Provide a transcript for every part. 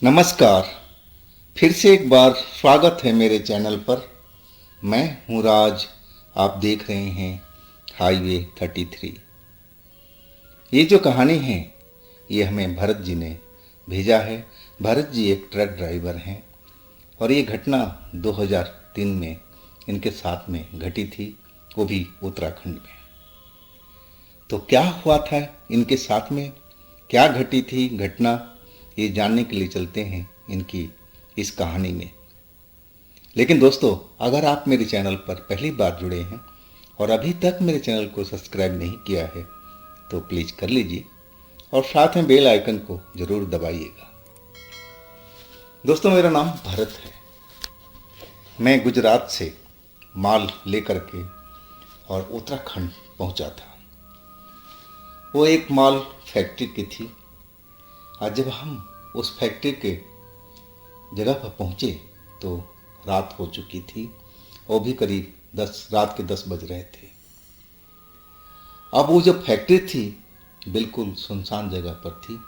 नमस्कार। फिर से एक बार स्वागत है मेरे चैनल पर। मैं हूँ राज। आप देख रहे हैं हाईवे 33। ये जो कहानी है ये हमें भरत जी ने भेजा है। भरत जी एक ट्रक ड्राइवर हैं और ये घटना 2003 में इनके साथ में घटी थी, वो भी उत्तराखंड में। तो क्या हुआ था इनके साथ में, क्या घटी थी घटना, ये जानने के लिए चलते हैं इनकी इस कहानी में। लेकिन दोस्तों, अगर आप मेरे चैनल पर पहली बार जुड़े हैं और अभी तक मेरे चैनल को सब्सक्राइब नहीं किया है तो प्लीज़ कर लीजिए और साथ में बेल आइकन को ज़रूर दबाइएगा। दोस्तों, मेरा नाम भरत है। मैं गुजरात से माल लेकर के और उत्तराखंड पहुंचा था। वो एक माल फैक्ट्री की थी। आज जब हम उस फैक्ट्री के जगह पर पहुंचे तो रात हो चुकी थी। वो भी करीब रात के 10 बज रहे थे। अब वो जो फैक्ट्री थी बिल्कुल सुनसान जगह पर थी।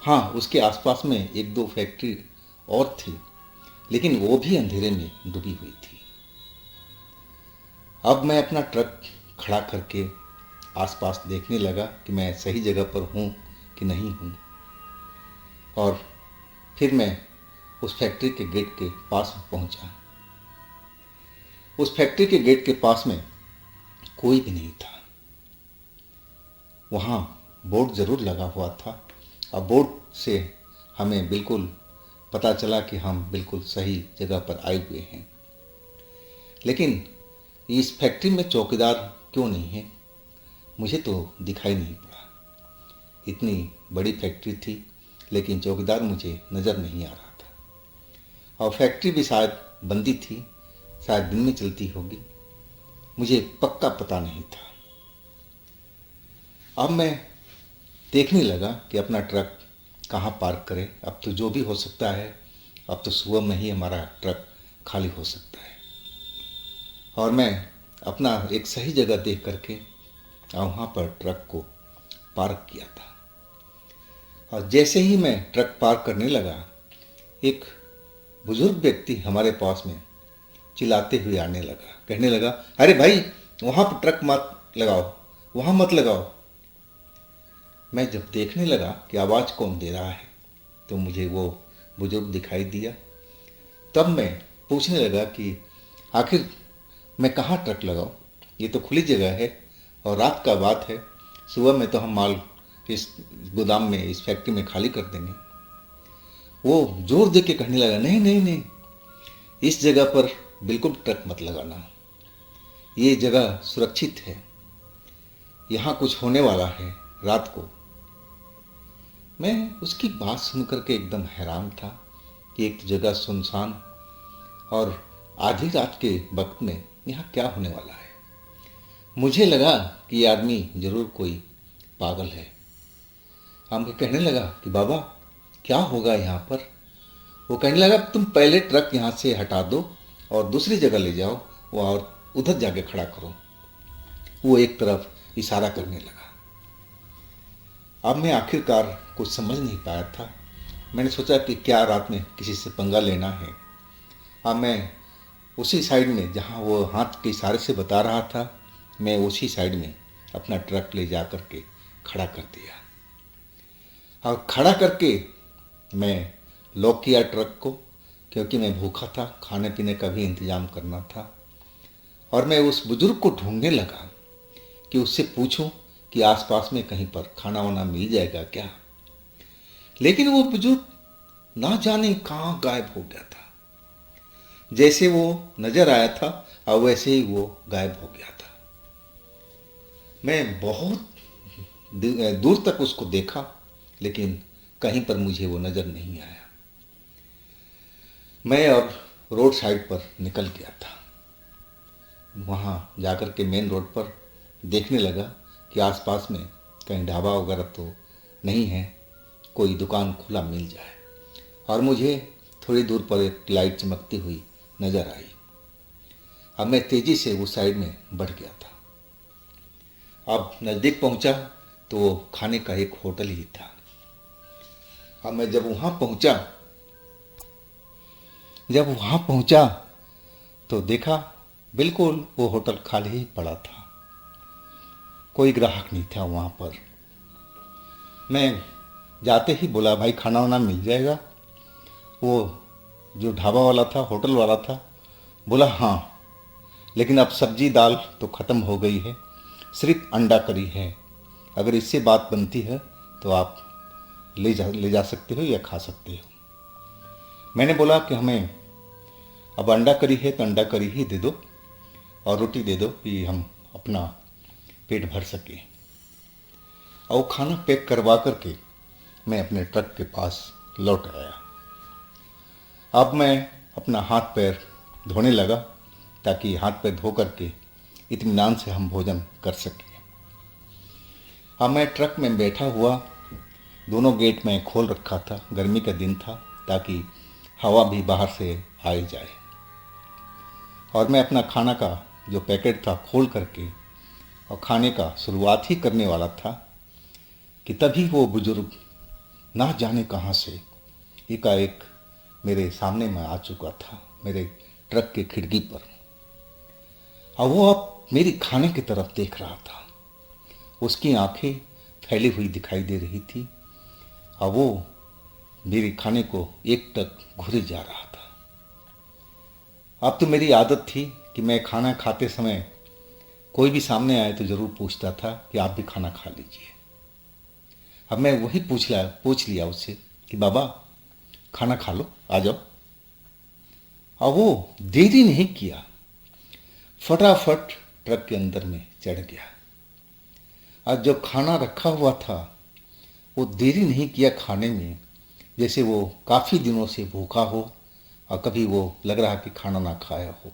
हाँ, उसके आसपास में एक दो फैक्ट्री और थी, लेकिन वो भी अंधेरे में डूबी हुई थी। अब मैं अपना ट्रक खड़ा करके आसपास देखने लगा कि मैं सही जगह पर हूँ कि नहीं हूँ। और फिर मैं उस फैक्ट्री के गेट के पास पहुंचा। उस फैक्ट्री के गेट के पास में कोई भी नहीं था। वहाँ बोर्ड ज़रूर लगा हुआ था और बोर्ड से हमें बिल्कुल पता चला कि हम बिल्कुल सही जगह पर आए हुए हैं। लेकिन इस फैक्ट्री में चौकीदार क्यों नहीं है, मुझे तो दिखाई नहीं पड़ा। इतनी बड़ी फैक्ट्री थी लेकिन चौकीदार मुझे नज़र नहीं आ रहा था। और फैक्ट्री भी शायद बंदी थी, शायद दिन में चलती होगी, मुझे पक्का पता नहीं था। अब मैं देखने लगा कि अपना ट्रक कहाँ पार्क करें। अब तो जो भी हो सकता है, अब तो सुबह में ही हमारा ट्रक खाली हो सकता है। और मैं अपना एक सही जगह देख करके वहाँ पर ट्रक को पार्क किया था। और जैसे ही मैं ट्रक पार्क करने लगा, एक बुजुर्ग व्यक्ति हमारे पास में चिल्लाते हुए आने लगा, कहने लगा, अरे भाई, वहाँ पर ट्रक मत लगाओ, वहाँ मत लगाओ। मैं जब देखने लगा कि आवाज़ कौन दे रहा है तो मुझे वो बुजुर्ग दिखाई दिया। तब मैं पूछने लगा कि आखिर मैं कहाँ ट्रक लगाऊं, ये तो खुली जगह है और रात का बात है, सुबह में तो हम माल इस गोदाम में, इस फैक्ट्री में खाली कर देंगे। वो जोर दे के कहने लगा, नहीं नहीं नहीं, इस जगह पर बिल्कुल ट्रक मत लगाना, ये जगह सुरक्षित है, यहाँ कुछ होने वाला है रात को। मैं उसकी बात सुनकर के एकदम हैरान था कि एक जगह सुनसान और आधी रात के वक्त में यहाँ क्या होने वाला है। मुझे लगा कि ये आदमी जरूर कोई पागल है। हम कहने लगा कि बाबा, क्या होगा यहाँ पर। वो कहने लगा, तुम पहले ट्रक यहाँ से हटा दो और दूसरी जगह ले जाओ और उधर जाके खड़ा करो। वो एक तरफ इशारा करने लगा। अब मैं आखिरकार कुछ समझ नहीं पाया था। मैंने सोचा कि क्या रात में किसी से पंगा लेना है। अब मैं उसी साइड में, जहाँ वो हाथ के इशारे से बता रहा था, मैं उसी साइड में अपना ट्रक ले जा कर के खड़ा कर दिया। और खड़ा करके मैं लॉक किया ट्रक को, क्योंकि मैं भूखा था, खाने पीने का भी इंतज़ाम करना था। और मैं उस बुज़ुर्ग को ढूंढने लगा कि उससे पूछूं कि आसपास में कहीं पर खाना वाना मिल जाएगा क्या। लेकिन वो बुजुर्ग ना जाने कहाँ गायब हो गया था। जैसे वो नजर आया था और वैसे ही वो गायब हो गया था। मैं बहुत दूर तक उसको देखा, लेकिन कहीं पर मुझे वो नजर नहीं आया। मैं और रोड साइड पर निकल गया था। वहाँ जाकर के मेन रोड पर देखने लगा कि आसपास में कहीं ढाबा वगैरह तो नहीं है, कोई दुकान खुला मिल जाए। और मुझे थोड़ी दूर पर एक लाइट चमकती हुई नज़र आई। अब मैं तेज़ी से उस साइड में बढ़ गया था। अब नज़दीक पहुंचा तो वो खाने का एक होटल ही था। अब मैं जब वहाँ पहुंचा जब वहाँ पहुँचा तो देखा बिल्कुल वो होटल खाली ही पड़ा था, कोई ग्राहक नहीं था वहाँ पर। मैं जाते ही बोला, भाई खाना वाना मिल जाएगा? वो जो ढाबा वाला था, होटल वाला था, बोला हाँ, लेकिन अब सब्जी दाल तो ख़त्म हो गई है, सिर्फ अंडा करी है। अगर इससे बात बनती है तो आप ले जा सकते हो या खा सकते हो। मैंने बोला कि हमें अब अंडा करी है तो अंडा करी ही दे दो और रोटी दे दो कि हम अपना पेट भर सकें। और वो खाना पैक करवा करके मैं अपने ट्रक के पास लौट आया। अब मैं अपना हाथ पैर धोने लगा ताकि हाथ पैर धो करके इत्मीनान से हम भोजन कर सकें। अब मैं ट्रक में बैठा हुआ, दोनों गेट में खोल रखा था, गर्मी का दिन था, ताकि हवा भी बाहर से आ जाए। और मैं अपना खाना का जो पैकेट था खोल करके और खाने का शुरुआत ही करने वाला था कि तभी वो बुजुर्ग ना जाने कहाँ से एकाएक मेरे सामने में आ चुका था, मेरे ट्रक की खिड़की पर। और वो अब मेरी खाने की तरफ देख रहा था। उसकी आंखें फैली हुई दिखाई दे रही थी और वो मेरे खाने को एक टक घूरे जा रहा था। अब तो मेरी आदत थी कि मैं खाना खाते समय कोई भी सामने आए तो ज़रूर पूछता था कि आप भी खाना खा लीजिए। अब मैं वही पूछ लिया उससे कि बाबा खाना खा लो, आ जाओ। और वो देरी नहीं किया, फटाफट ट्रक के अंदर में चढ़ गया। आज जो खाना रखा हुआ था वो देरी नहीं किया खाने में, जैसे वो काफ़ी दिनों से भूखा हो और कभी वो लग रहा कि खाना ना खाया हो।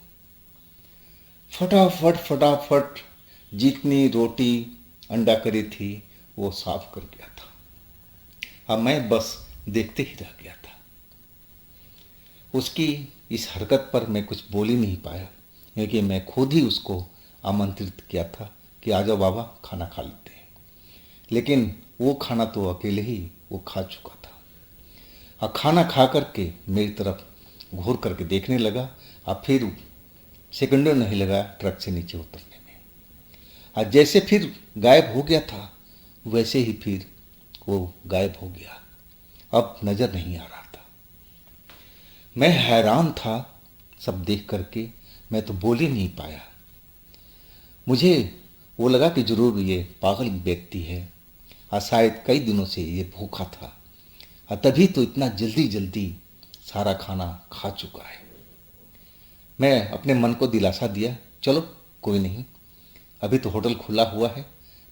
फटाफट फटाफट जितनी रोटी अंडा करी थी वो साफ कर गया था। अब मैं बस देखते ही रह गया था। उसकी इस हरकत पर मैं कुछ बोल ही नहीं पाया, क्योंकि मैं खुद ही उसको आमंत्रित किया था कि आ जाओ बाबा खाना खा लेते हैं। लेकिन वो खाना तो अकेले ही वो खा चुका था और खाना खा करके मेरी तरफ घूर करके देखने लगा और फिर सेकंडों नहीं लगा ट्रक से नीचे उतरने में। और जैसे फिर गायब हो गया था वैसे ही फिर वो गायब हो गया, अब नज़र नहीं आ रहा था। मैं हैरान था सब देख करके, मैं तो बोल ही नहीं पाया। मुझे वो लगा कि जरूर ये पागल व्यक्ति है और शायद कई दिनों से ये भूखा था और तभी तो इतना जल्दी जल्दी सारा खाना खा चुका है। मैं अपने मन को दिलासा दिया, चलो कोई नहीं, अभी तो होटल खुला हुआ है,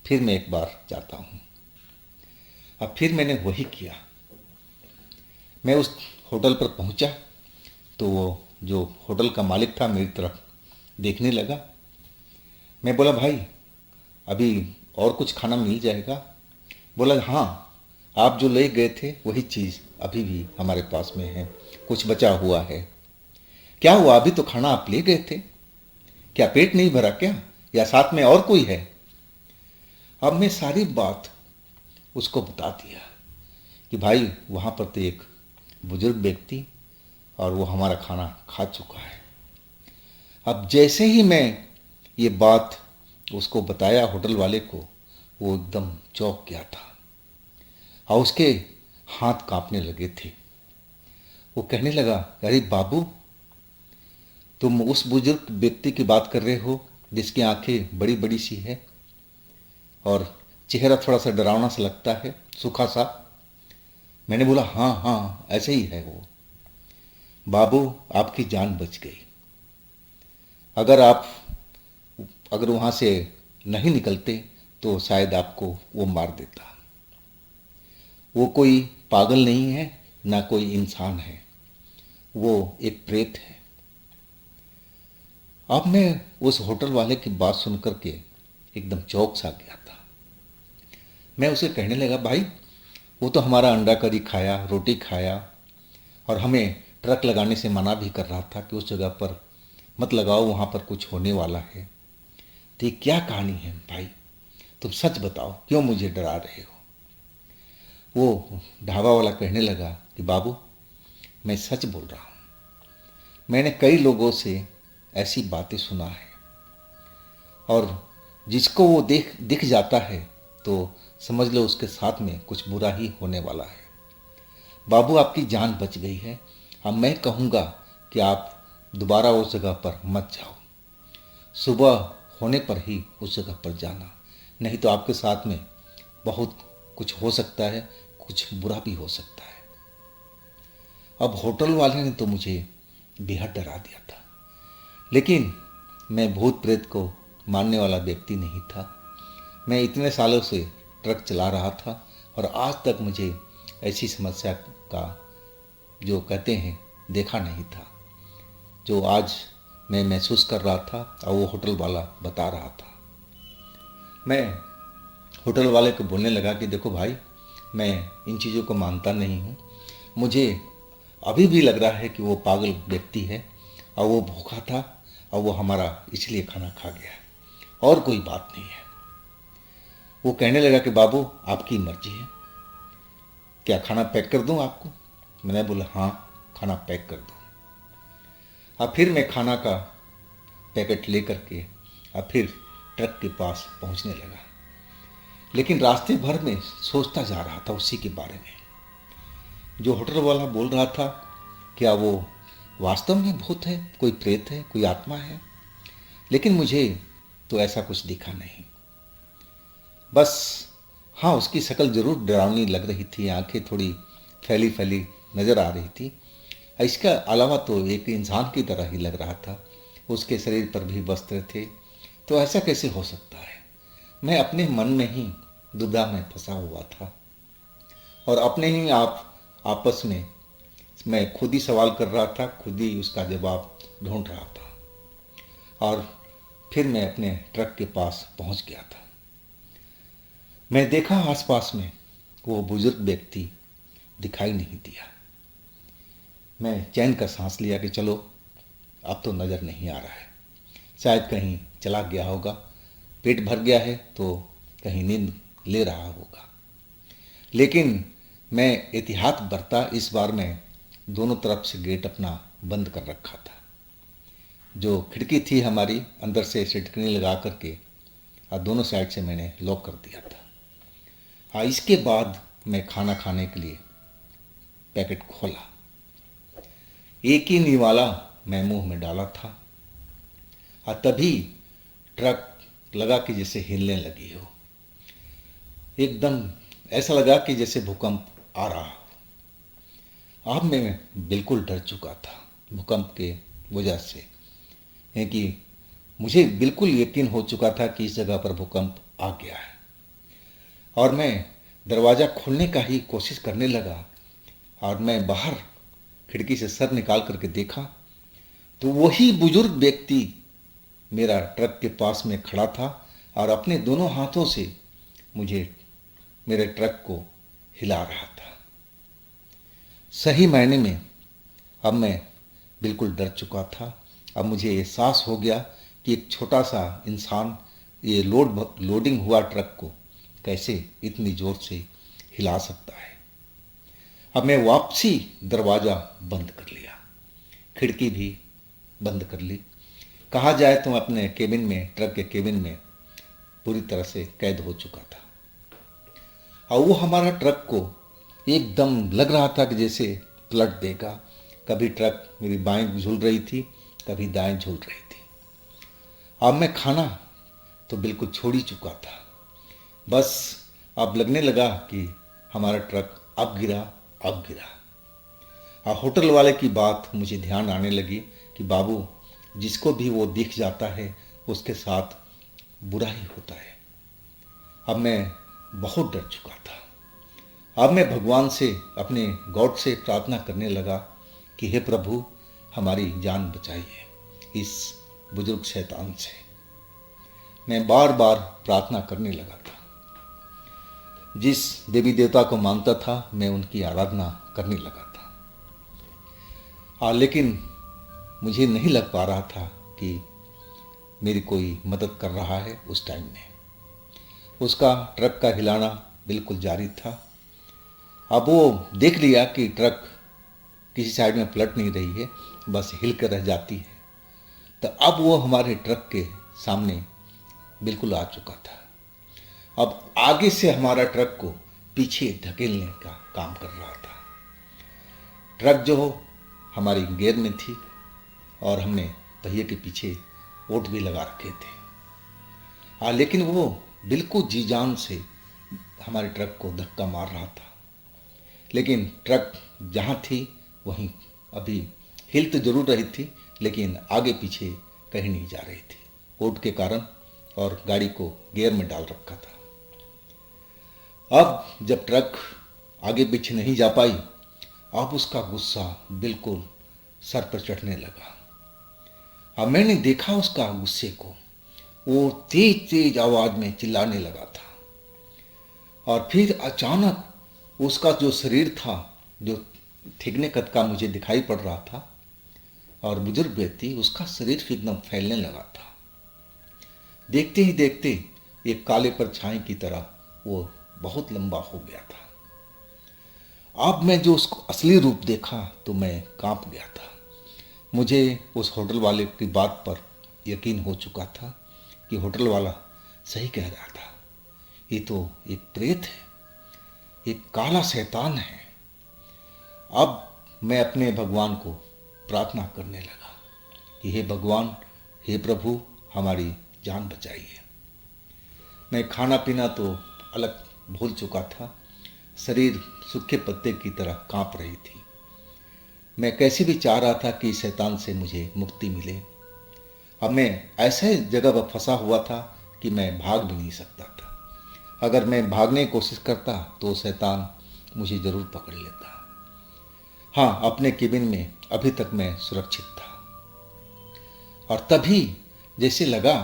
फिर मैं एक बार जाता हूँ। अब फिर मैंने वही किया। मैं उस होटल पर पहुँचा तो वो जो होटल का मालिक था मेरी तरफ देखने लगा। मैं बोला, भाई अभी और कुछ खाना मिल जाएगा? बोला, हाँ, आप जो ले गए थे वही चीज़ अभी भी हमारे पास में है, कुछ बचा हुआ है। क्या हुआ, अभी तो खाना आप ले गए थे, क्या पेट नहीं भरा क्या, या साथ में और कोई है? अब मैं सारी बात उसको बता दिया कि भाई वहाँ पर तो एक बुजुर्ग व्यक्ति और वो हमारा खाना खा चुका है। अब जैसे ही मैं ये बात उसको बताया होटल वाले को, वो एकदम चौंक गया था और उसके हाथ कांपने लगे थे। वो कहने लगा, अरे बाबू, तुम उस बुजुर्ग व्यक्ति की बात कर रहे हो जिसकी आंखें बड़ी बड़ी सी है और चेहरा थोड़ा सा डरावना सा लगता है, सूखा सा? मैंने बोला, हाँ हाँ ऐसे ही है वो। बाबू, आपकी जान बच गई। अगर वहाँ से नहीं निकलते तो शायद आपको वो मार देता। वो कोई पागल नहीं है, ना कोई इंसान है, वो एक प्रेत है। अब मैं उस होटल वाले की बात सुन करके एकदम चौंक सा गया था। मैं उसे कहने लगा, भाई वो तो हमारा अंडा करी खाया, रोटी खाया और हमें ट्रक लगाने से मना भी कर रहा था कि उस जगह पर मत लगाओ, वहाँ पर कुछ होने वाला है। तो ये क्या कहानी है भाई, तुम सच बताओ, क्यों मुझे डरा रहे हो? वो ढाबा वाला कहने लगा कि बाबू, मैं सच बोल रहा हूँ, मैंने कई लोगों से ऐसी बातें सुना है, और जिसको वो दिख जाता है तो समझ लो उसके साथ में कुछ बुरा ही होने वाला है। बाबू, आपकी जान बच गई है। अब मैं कहूँगा कि आप दोबारा उस जगह पर मत जाओ। सुबह होने पर ही उस जगह पर जाना, नहीं तो आपके साथ में बहुत कुछ हो सकता है, कुछ बुरा भी हो सकता है। अब होटल वाले ने तो मुझे बेहद डरा दिया था, लेकिन मैं भूत प्रेत को मानने वाला व्यक्ति नहीं था। मैं इतने सालों से ट्रक चला रहा था और आज तक मुझे ऐसी समस्या का, जो कहते हैं, देखा नहीं था, जो आज मैं महसूस कर रहा था और वो होटल वाला बता रहा था। मैं होटल वाले को बोलने लगा कि देखो भाई, मैं इन चीज़ों को मानता नहीं हूँ। मुझे अभी भी लग रहा है कि वो पागल व्यक्ति है और वो भूखा था और वो हमारा इसलिए खाना खा गया है, और कोई बात नहीं है। वो कहने लगा कि बाबू, आपकी मर्जी है, क्या खाना पैक कर दूं आपको? मैंने बोला हाँ, खाना पैक कर दो। अब फिर मैं खाना का पैकेट ले करके अब फिर ट्रक के पास पहुंचने लगा, लेकिन रास्ते भर में सोचता जा रहा था उसी के बारे में। जो होटल वाला बोल रहा था, क्या वो वास्तव में भूत है, कोई प्रेत है, कोई आत्मा है? लेकिन मुझे तो ऐसा कुछ दिखा नहीं। बस हाँ, उसकी शक्ल जरूर डरावनी लग रही थी, आंखें थोड़ी फैली फैली नज़र आ रही थी। इसका अलावा तो एक इंसान की तरह ही लग रहा था। उसके शरीर पर भी वस्त्र थे। तो ऐसा कैसे हो सकता है? मैं अपने मन में ही दुविधा में फंसा हुआ था और अपने ही आपस में मैं खुद ही सवाल कर रहा था, खुद ही उसका जवाब ढूंढ रहा था। और फिर मैं अपने ट्रक के पास पहुंच गया था। मैं देखा आसपास में वो बुजुर्ग व्यक्ति दिखाई नहीं दिया। मैं चैन का सांस लिया कि चलो, अब तो नज़र नहीं आ रहा है, शायद कहीं चला गया होगा, पेट भर गया है तो कहीं नींद ले रहा होगा। लेकिन मैं एहतियात बरता, इस बार मैं दोनों तरफ से गेट अपना बंद कर रखा था। जो खिड़की थी हमारी, अंदर से सिटकनी लगा करके और दोनों साइड से मैंने लॉक कर दिया था। इसके बाद मैं खाना खाने के लिए पैकेट खोला। एक ही निवाला मैं मुंह में डाला था और तभी ट्रक लगा कि जैसे हिलने लगी हो। एकदम ऐसा लगा कि जैसे भूकंप आ रहा हो। अब मैं बिल्कुल डर चुका था भूकंप के वजह से, क्योंकि मुझे बिल्कुल यकीन हो चुका था कि इस जगह पर भूकंप आ गया है। और मैं दरवाज़ा खोलने का ही कोशिश करने लगा और मैं बाहर खिड़की से सर निकाल करके देखा तो वही बुजुर्ग व्यक्ति मेरा ट्रक के पास में खड़ा था और अपने दोनों हाथों से मुझे, मेरे ट्रक को हिला रहा था। सही मायने में अब मैं बिल्कुल डर चुका था। अब मुझे एहसास हो गया कि एक छोटा सा इंसान ये लोडिंग हुआ ट्रक को कैसे इतनी ज़ोर से हिला सकता है। अब मैं वापसी दरवाज़ा बंद कर लिया, खिड़की भी बंद कर ली। कहा जाए तो अपने केबिन में, ट्रक के केबिन में पूरी तरह से कैद हो चुका था। और वो हमारा ट्रक को एकदम लग रहा था कि जैसे पलट देगा। कभी ट्रक मेरी बाएं झूल रही थी, कभी दाएं झूल रही थी। अब मैं खाना तो बिल्कुल छोड़ ही चुका था। बस अब लगने लगा कि हमारा ट्रक अब गिरा, अब गिरा। और होटल वाले की बात मुझे ध्यान आने लगी कि बाबू, जिसको भी वो दिख जाता है उसके साथ बुरा ही होता है। अब मैं बहुत डर चुका था। अब मैं भगवान से, अपने गॉड से प्रार्थना करने लगा कि हे प्रभु, हमारी जान बचाइए इस बुजुर्ग शैतान से। मैं बार बार प्रार्थना करने लगा था। जिस देवी देवता को मानता था मैं उनकी आराधना करने लगा था। लेकिन मुझे नहीं लग पा रहा था कि मेरी कोई मदद कर रहा है। उस टाइम में उसका ट्रक का हिलाना बिल्कुल जारी था। अब वो देख लिया कि ट्रक किसी साइड में पलट नहीं रही है, बस हिल कर रह जाती है। तो अब वो हमारे ट्रक के सामने बिल्कुल आ चुका था। अब आगे से हमारा ट्रक को पीछे धकेलने का काम कर रहा था। ट्रक जो हमारी गियर में थी और हमने पहिए के पीछे ओट भी लगा रखे थे। हाँ, लेकिन वो बिल्कुल जी जान से हमारे ट्रक को धक्का मार रहा था। लेकिन ट्रक जहाँ थी वहीं अभी हिल तो जरूर रही थी, लेकिन आगे पीछे कहीं नहीं जा रही थी ओट के कारण, और गाड़ी को गियर में डाल रखा था। अब जब ट्रक आगे पीछे नहीं जा पाई, अब उसका गुस्सा बिल्कुल सर पर चढ़ने लगा। अब मैंने देखा उसका गुस्से को, वो तेज तेज आवाज में चिल्लाने लगा था। और फिर अचानक उसका जो शरीर था, जो थिकने कद का मुझे दिखाई पड़ रहा था और बुजुर्ग व्यक्ति, उसका शरीर एकदम फैलने लगा था। देखते ही देखते एक काले परछाई की तरह वो बहुत लंबा हो गया था। अब मैं जो उसको असली रूप देखा तो मैं कांप गया था। मुझे उस होटल वाले की बात पर यकीन हो चुका था कि होटल वाला सही कह रहा था। ये तो एक प्रेत है, एक काला शैतान है। अब मैं अपने भगवान को प्रार्थना करने लगा कि हे भगवान, हे प्रभु, हमारी जान बचाइए। मैं खाना पीना तो अलग भूल चुका था, शरीर सूखे पत्ते की तरह कांप रही थी। मैं कैसे भी चाह रहा था कि शैतान से मुझे मुक्ति मिले। अब मैं ऐसे जगह पर फंसा हुआ था कि मैं भाग भी नहीं सकता था। अगर मैं भागने की कोशिश करता तो शैतान मुझे जरूर पकड़ लेता। हाँ, अपने केबिन में अभी तक मैं सुरक्षित था। और तभी जैसे लगा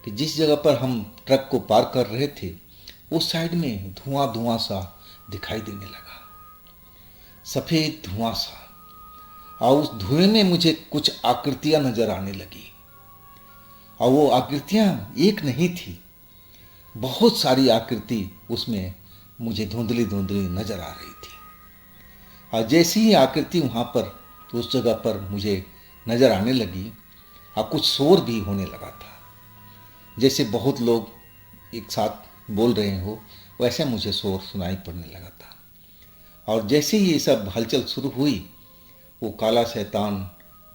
कि जिस जगह पर हम ट्रक को पार कर रहे थे, उस साइड में धुआं धुआं सा दिखाई देने लगा, सफेद धुआं सा। और उस धुएं में मुझे कुछ आकृतियां नजर आने लगी। और वो आकृतियां एक नहीं थी, बहुत सारी आकृति उसमें मुझे धुंधली धुंधली नजर आ रही थी। और जैसी ही आकृति वहाँ पर उस जगह पर मुझे नजर आने लगी, और कुछ शोर भी होने लगा था, जैसे बहुत लोग एक साथ बोल रहे हो, वैसे मुझे शोर सुनाई पड़ने लगा था। और जैसे ही ये सब हलचल शुरू हुई, वो काला शैतान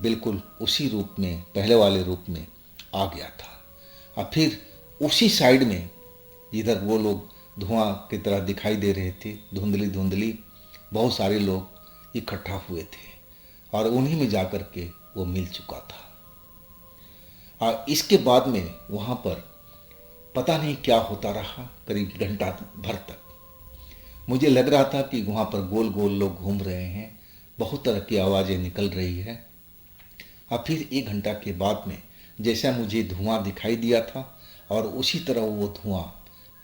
बिल्कुल उसी रूप में, पहले वाले रूप में आ गया था। और फिर उसी साइड में जिधर वो लोग धुआं की तरह दिखाई दे रहे थे, धुंधली धुंधली, बहुत सारे लोग इकट्ठा हुए थे और उन्हीं में जाकर के वो मिल चुका था। और इसके बाद में वहाँ पर पता नहीं क्या होता रहा, करीब घंटा भर तक। मुझे लग रहा था कि वहाँ पर गोल गोल लोग घूम रहे हैं, बहुत तरह की आवाज़ें निकल रही है। और फिर 1 घंटा के बाद में जैसा मुझे धुआं दिखाई दिया था, और उसी तरह वो धुआं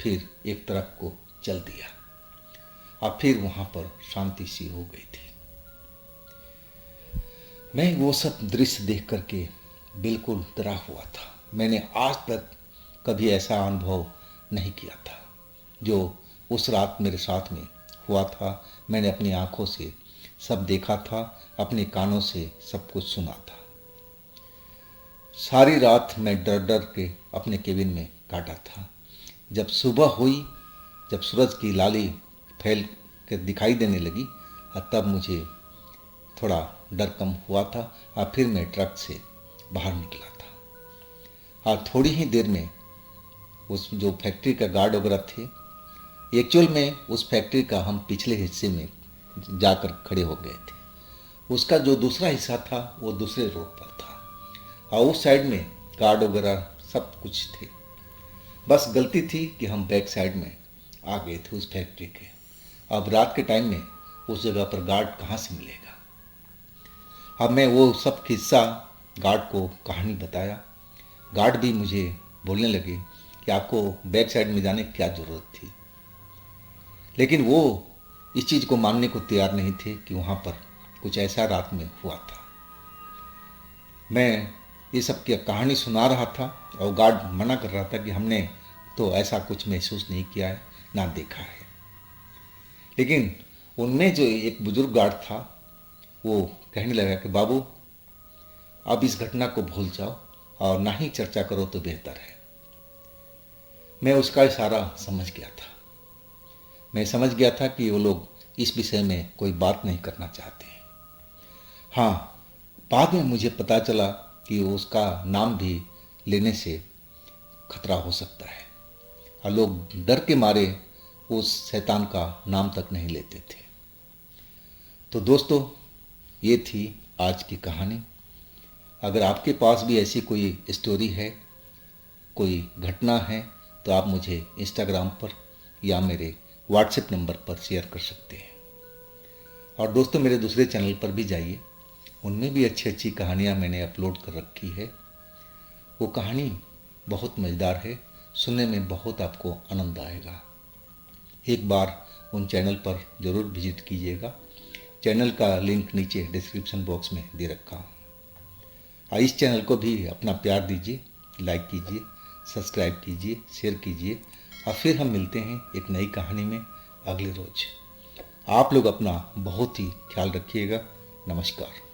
फिर एक तरफ को चल दिया। और फिर वहाँ पर शांति सी हो गई थी। मैं वो सब दृश्य देख करके बिल्कुल डरा हुआ था। मैंने आज तक कभी ऐसा अनुभव नहीं किया था जो उस रात मेरे साथ में हुआ था। मैंने अपनी आंखों से सब देखा था, अपने कानों से सब कुछ सुना था। सारी रात मैं डर डर के अपने केबिन में काटा था। जब सुबह हुई, जब सूरज की लाली फैल कर दिखाई देने लगी, तब मुझे थोड़ा डर कम हुआ था। और फिर मैं ट्रक से बाहर निकला था। और थोड़ी ही देर में उस जो फैक्ट्री का गार्ड वगैरह थे, एक्चुअल में उस फैक्ट्री का हम पिछले हिस्से में जाकर खड़े हो गए थे। उसका जो दूसरा हिस्सा था वो दूसरे रोड पर था, और उस साइड में गार्ड वगैरह सब कुछ थे। बस गलती थी कि हम बैक साइड में आ गए थे उस फैक्ट्री के। अब रात के टाइम में उस जगह पर गार्ड कहाँ से मिलेगा। अब मैं वो सब किस्सा गार्ड को कहानी बताया। गार्ड भी मुझे बोलने लगे कि आपको बैक साइड में जाने की क्या ज़रूरत थी। लेकिन वो इस चीज़ को मानने को तैयार नहीं थे कि वहाँ पर कुछ ऐसा रात में हुआ था। मैं ये सब की कहानी सुना रहा था और गार्ड मना कर रहा था कि हमने तो ऐसा कुछ महसूस नहीं किया है, ना देखा है। लेकिन उनमें जो एक बुजुर्ग गार्ड था, वो कहने लगा कि बाबू, अब इस घटना को भूल जाओ और ना ही चर्चा करो तो बेहतर है। मैं उसका इशारा समझ गया था। मैं समझ गया था कि वो लोग इस विषय में कोई बात नहीं करना चाहते हैं। हाँ, बाद में मुझे पता चला कि उसका नाम भी लेने से खतरा हो सकता है और लोग डर के मारे उस शैतान का नाम तक नहीं लेते थे। तो दोस्तों, ये थी आज की कहानी। अगर आपके पास भी ऐसी कोई स्टोरी है, कोई घटना है, तो आप मुझे इंस्टाग्राम पर या मेरे व्हाट्सएप नंबर पर शेयर कर सकते हैं। और दोस्तों, मेरे दूसरे चैनल पर भी जाइए, उनमें भी अच्छी अच्छी कहानियाँ मैंने अपलोड कर रखी है। वो कहानी बहुत मज़ेदार है, सुनने में बहुत आपको आनंद आएगा। एक बार उन चैनल पर ज़रूर विजिट कीजिएगा। चैनल का लिंक नीचे डिस्क्रिप्शन बॉक्स में दे रखा हूँ। इस चैनल को भी अपना प्यार दीजिए, लाइक कीजिए, सब्सक्राइब कीजिए, शेयर कीजिए। और फिर हम मिलते हैं एक नई कहानी में अगले रोज। आप लोग अपना बहुत ही ख्याल रखिएगा। नमस्कार।